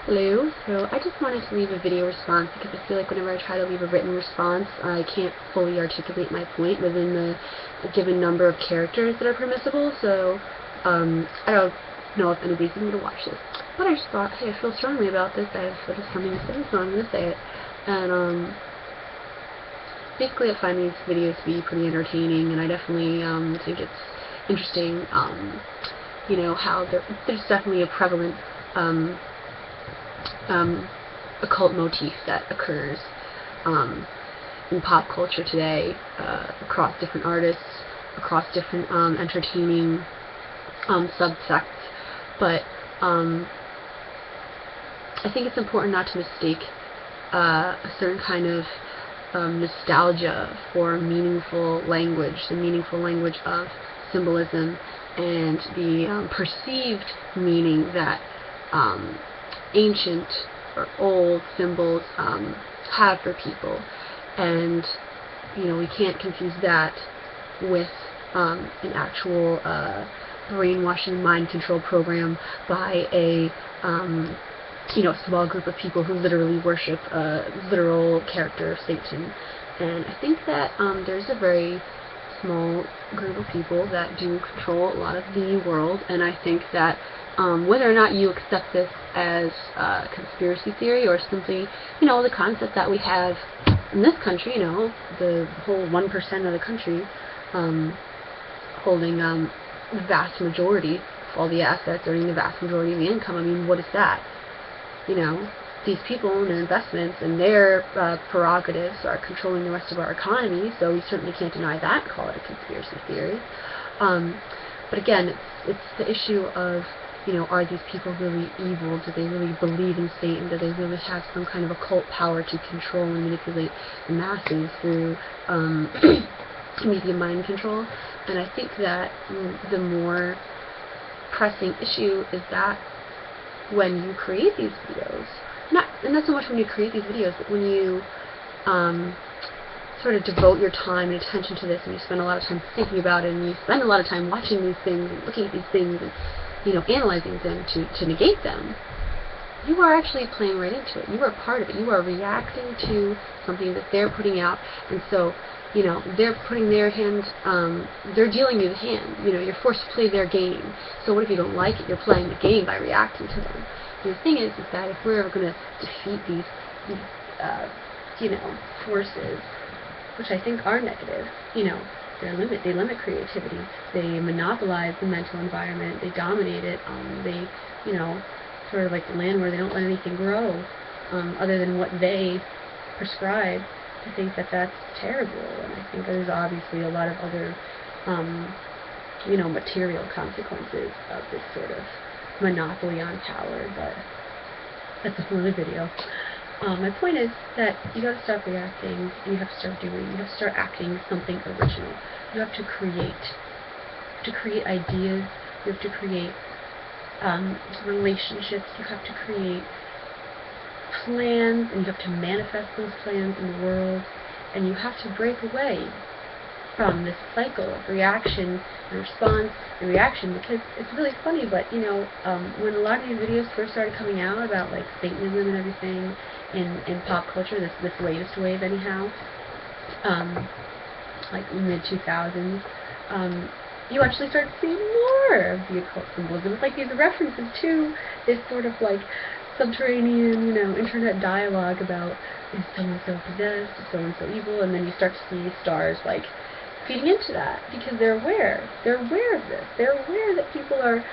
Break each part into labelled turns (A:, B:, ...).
A: Hello. So I just wanted to leave a video response because I feel like whenever I try to leave a written response, I can't fully articulate my point within the given number of characters that are permissible. So I don't know if anybody's even going to watch this. But I just thought, hey, I feel strongly about this. I have something to say, so I'm going to say it. And basically, I find these videos to be pretty entertaining, and I definitely think it's interesting. You know how there's definitely a prevalent occult motif that occurs in pop culture today, across different artists, across different entertaining subsects. But I think it's important not to mistake a certain kind of nostalgia for meaningful language, the meaningful language of symbolism, and the perceived meaning that ancient or old symbols have for people. And we can't confuse that with an actual brainwashing mind control program by a small group of people who literally worship a literal character of Satan. And I think that there's a very small group of people that do control a lot of the world, and I think that whether or not you accept this as a conspiracy theory or simply, the concept that we have in this country, the whole 1% of the country holding the vast majority of all the assets, earning the vast majority of the income. I mean, what is that? These people own their investments, and their prerogatives are controlling the rest of our economy, so we certainly can't deny that, call it a conspiracy theory. But again, it's the issue of, are these people really evil? Do they really believe in Satan? Do they really have some kind of occult power to control and manipulate the masses through media mind control? And I think that the more pressing issue is that when you create these videos, not so much when you create these videos, but when you sort of devote your time and attention to this, and you spend a lot of time thinking about it, and you spend a lot of time watching these things and looking at these things and analyzing them to negate them, you are actually playing right into it. You are part of it. You are reacting to something that they're putting out, and so they're putting their hand, they're dealing you the hand. You're forced to play their game. So what if you don't like it? You're playing the game by reacting to them. And the thing is that if we're ever going to defeat these forces, which I think are negative, they limit creativity. They monopolize the mental environment. They dominate it. They, sort of like the land where they don't let anything grow, other than what they prescribe. I think that that's terrible, and I think there's obviously a lot of other, material consequences of this sort of monopoly on power, but that's a whole other video. My point is that you have to stop reacting, and you have to start doing. You have to start acting something original. You have to create. To create ideas, you have to create relationships, you have to create plans, and you have to manifest those plans in the world, and you have to break away from this cycle of reaction and response and reaction, because it's really funny, but when a lot of these videos first started coming out about like Satanism and everything in pop culture, this latest wave anyhow, like mid-2000s, you actually start seeing more of the occult symbolism. It's like these references to this sort of like subterranean, internet dialogue about is so-and-so possessed, is so-and-so evil, and then you start to see stars like feeding into that because they're aware. They're aware of this. They're aware that people are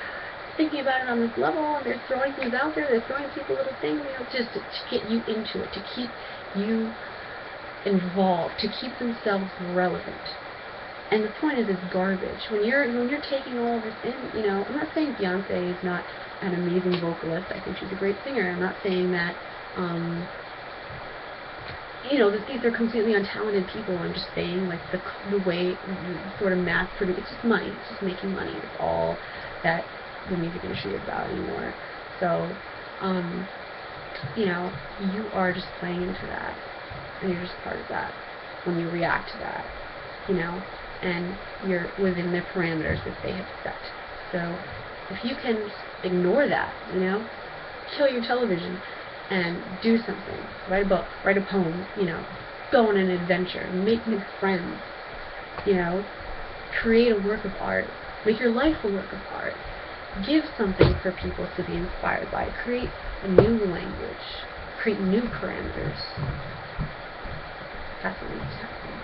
A: thinking about it on this level, and they're throwing things out there. They're throwing people little things, just to get you into it, to keep you involved, to keep themselves relevant. And the point is, it's garbage. When you're taking all of this in, I'm not saying Beyonce is not an amazing vocalist. I think she's a great singer. I'm not saying that, these are completely untalented people. I'm just saying, like, the way sort of mass produced, it's just money. It's just making money. It's all that the music industry is about anymore. So, you are just playing into that, and you're just part of that when you react to that, and you're within the parameters that they have set. So if you can ignore that, kill your television and do something. Write a book, write a poem, go on an adventure, make new friends, create a work of art, make your life a work of art, give something for people to be inspired by, create a new language, create new parameters. That's what needs to happen.